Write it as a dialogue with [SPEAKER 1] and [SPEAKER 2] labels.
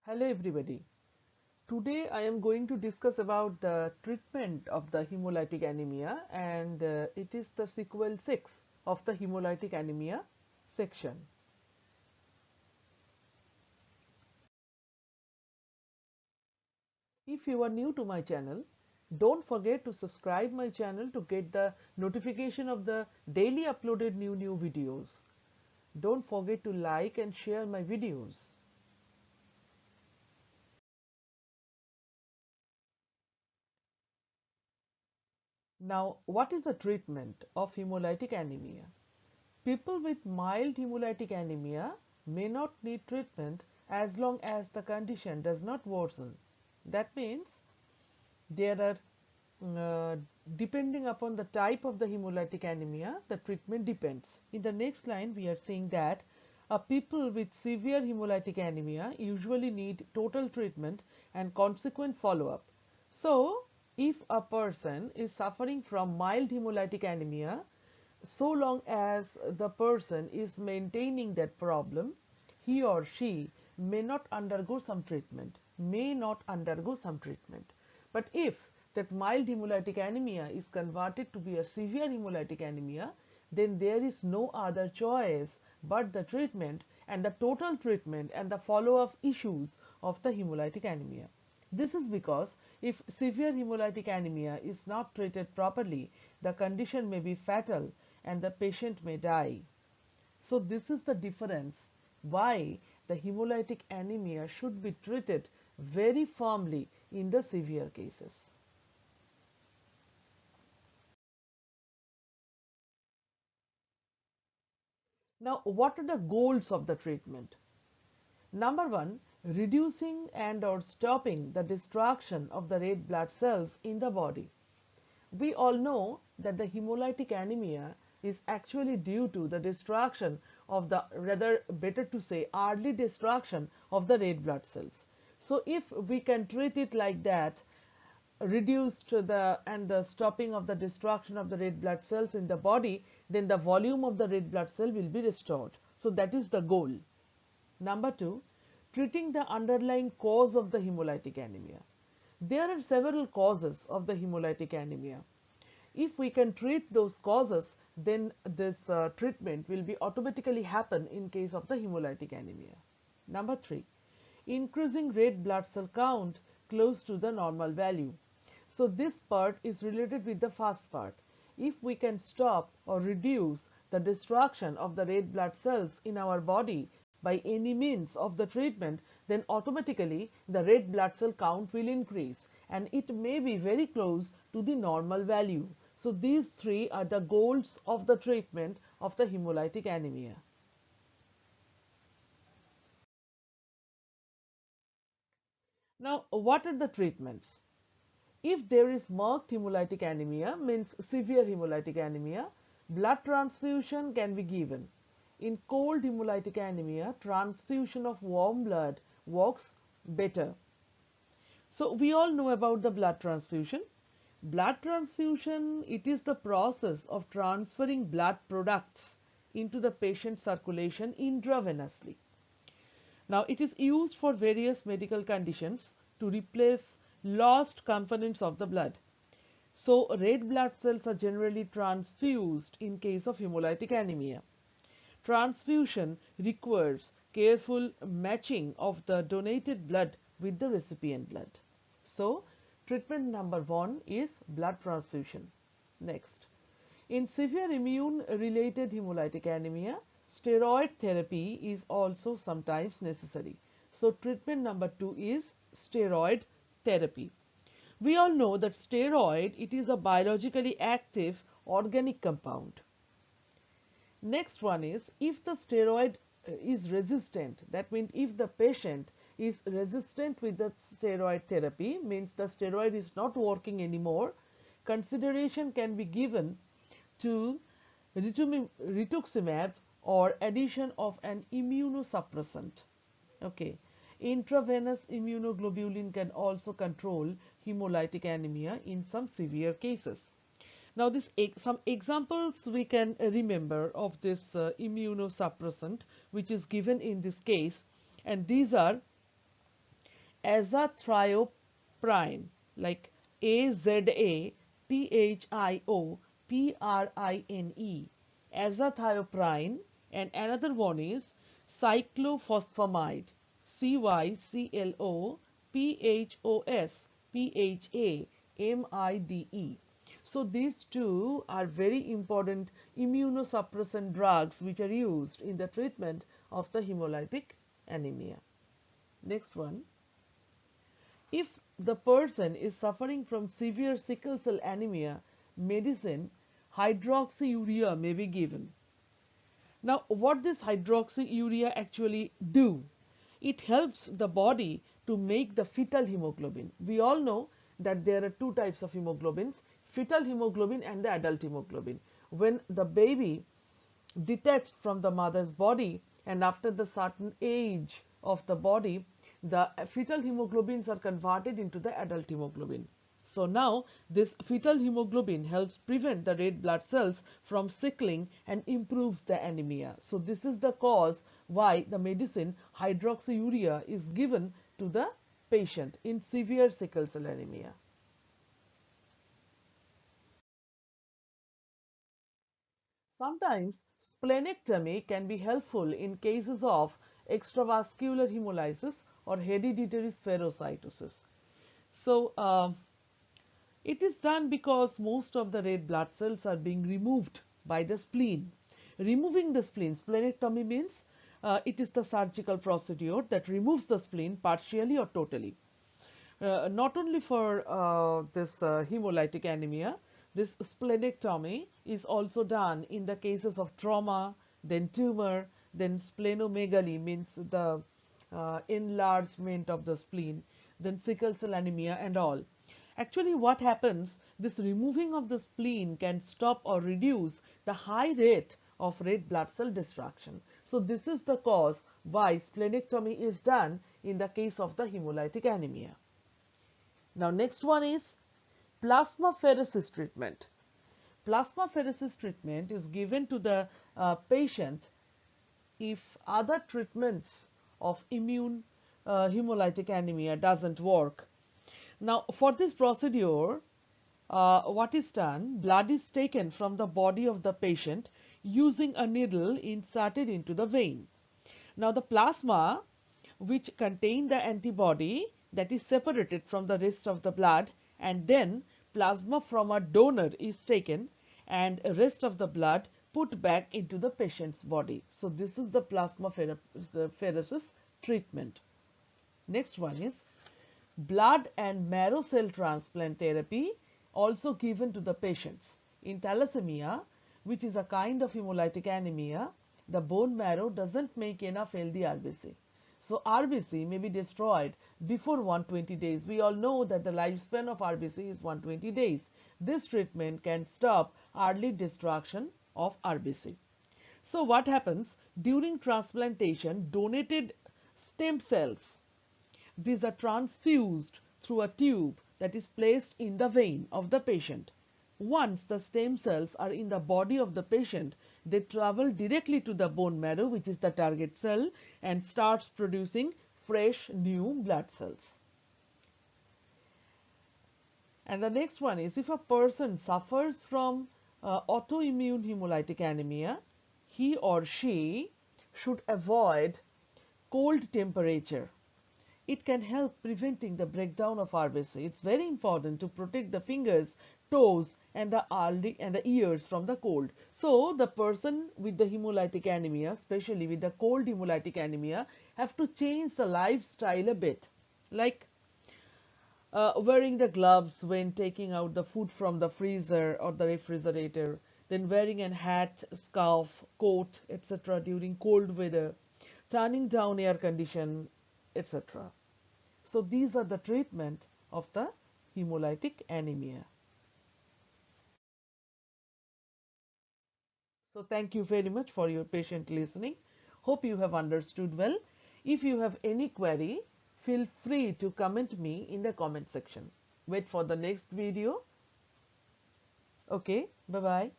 [SPEAKER 1] Hello everybody. Today I am going to discuss about the treatment of the hemolytic anemia and it is the sequel 6 of the hemolytic anemia section. If you are new to my channel, don't forget to subscribe my channel to get the notification of the daily uploaded new videos. Don't forget to like and share my videos. Now, what is the treatment of hemolytic anemia? People with mild hemolytic anemia may not need treatment as long as the condition does not worsen. That means there are, uh, depending upon the type of the hemolytic anemia, the treatment depends. In the next line, we are saying that people with severe hemolytic anemia usually need total treatment and consequent follow-up. So, if a person is suffering from mild hemolytic anemia, so long as the person is maintaining that problem, he or she may not undergo some treatment, But if that mild hemolytic anemia is converted to be a severe hemolytic anemia, then there is no other choice but the treatment and the total treatment and the follow-up issues of the hemolytic anemia. This is because if severe hemolytic anemia is not treated properly, the condition may be fatal and the patient may die. So this is the difference why the hemolytic anemia should be treated very firmly in the severe cases. Now, what are the goals of the treatment? Number one, reducing and or stopping the destruction of the red blood cells in the body. We all know that the hemolytic anemia is actually due to the destruction of the, rather better to say, early destruction of the red blood cells. So if we can treat it like that, reduced the stopping of the destruction of the red blood cells in the body, then the volume of the red blood cell will be restored. So that is the goal. Number two, treating the underlying cause of the hemolytic anemia. There are several causes of the hemolytic anemia. If we can treat those causes, then this treatment will be automatically happen in case of the hemolytic anemia. Number three, increasing red blood cell count close to the normal value. So this part is related with the first part. If we can stop or reduce the destruction of the red blood cells in our body by any means of the treatment, then automatically the red blood cell count will increase and it may be very close to the normal value. So these three are the goals of the treatment of the hemolytic anemia. Now, what are the treatments? If there is marked hemolytic anemia, means severe hemolytic anemia, blood transfusion can be given. In cold hemolytic anemia, transfusion of warm blood works better. So we all know about the blood transfusion. Blood transfusion, it is the process of transferring blood products into the patient's circulation intravenously. Now, it is used for various medical conditions to replace lost components of the blood. So, red blood cells are generally transfused in case of hemolytic anemia. Transfusion requires careful matching of the donated blood with the recipient blood. So, treatment number one is blood transfusion. Next, in severe immune-related hemolytic anemia, steroid therapy is also sometimes necessary. So, treatment number two is steroid therapy. We all know that steroid, it is a biologically active organic compound. Next one is if the steroid is resistant, that means if the patient is resistant with the steroid therapy, means the steroid is not working anymore, consideration can be given to rituximab or addition of an immunosuppressant. Okay. Intravenous immunoglobulin can also control hemolytic anemia in some severe cases. Now, some examples we can remember of this immunosuppressant which is given in this case, and these are azathioprine, like Azathioprine, azathioprine, and another one is cyclophosphamide, Cyclophosphamide. So these two are very important immunosuppressant drugs which are used in the treatment of the hemolytic anemia. Next one. If the person is suffering from severe sickle cell anemia, medicine hydroxyurea may be given. Now, what this hydroxyurea actually do? It helps the body to make the fetal hemoglobin. We all know that there are two types of hemoglobins, fetal hemoglobin and the adult hemoglobin. When the baby detached from the mother's body and after the certain age of the body, the fetal hemoglobins are converted into the adult hemoglobin. So now this fetal hemoglobin helps prevent the red blood cells from sickling and improves the anemia. So this is the cause why the medicine hydroxyurea is given to the patient in severe sickle cell anemia. Sometimes splenectomy can be helpful in cases of extravascular hemolysis or hereditary spherocytosis. So it is done because most of the red blood cells are being removed by the spleen. Removing the spleen, splenectomy means it is the surgical procedure that removes the spleen partially or totally. Not only for this hemolytic anemia, this splenectomy is also done in the cases of trauma, then tumor, then splenomegaly means the enlargement of the spleen, then sickle cell anemia and all. Actually, what happens, this removing of the spleen can stop or reduce the high rate of red blood cell destruction. So this is the cause why splenectomy is done in the case of the hemolytic anemia. Now next one is plasmapheresis treatment. Plasmapheresis treatment is given to the patient if other treatments of immune hemolytic anemia doesn't work. Now for this procedure, what is done? Blood is taken from the body of the patient using a needle inserted into the vein. Now the plasma which contain the antibody that is separated from the rest of the blood, and then plasma from a donor is taken and rest of the blood put back into the patient's body. So this is the plasmapheresis treatment. Next one is blood and marrow cell transplant therapy, also given to the patients. In thalassemia, which is a kind of hemolytic anemia, the bone marrow doesn't make enough healthy RBC. So RBC may be destroyed before 120 days. We all know that the lifespan of RBC is 120 days. This treatment can stop early destruction of RBC. So what happens during transplantation? Donated stem cells, these are transfused through a tube that is placed in the vein of the patient. Once the stem cells are in the body of the patient, they travel directly to the bone marrow, which is the target cell, and starts producing fresh new blood cells. And the next one is, if a person suffers from autoimmune hemolytic anemia, he or she should avoid cold temperature. It can help preventing the breakdown of RBC. It's very important to protect the fingers, toes and the ears from the cold. So the person with the hemolytic anemia, especially with the cold hemolytic anemia, have to change the lifestyle a bit, like wearing the gloves when taking out the food from the freezer or the refrigerator, then wearing a hat, scarf, coat, etc. during cold weather, turning down air condition, etc. So these are the treatment of the hemolytic anemia. So thank you very much for your patient listening. Hope you have understood well. If you have any query, feel free to comment me in the comment section. Wait for the next video. Okay, bye bye.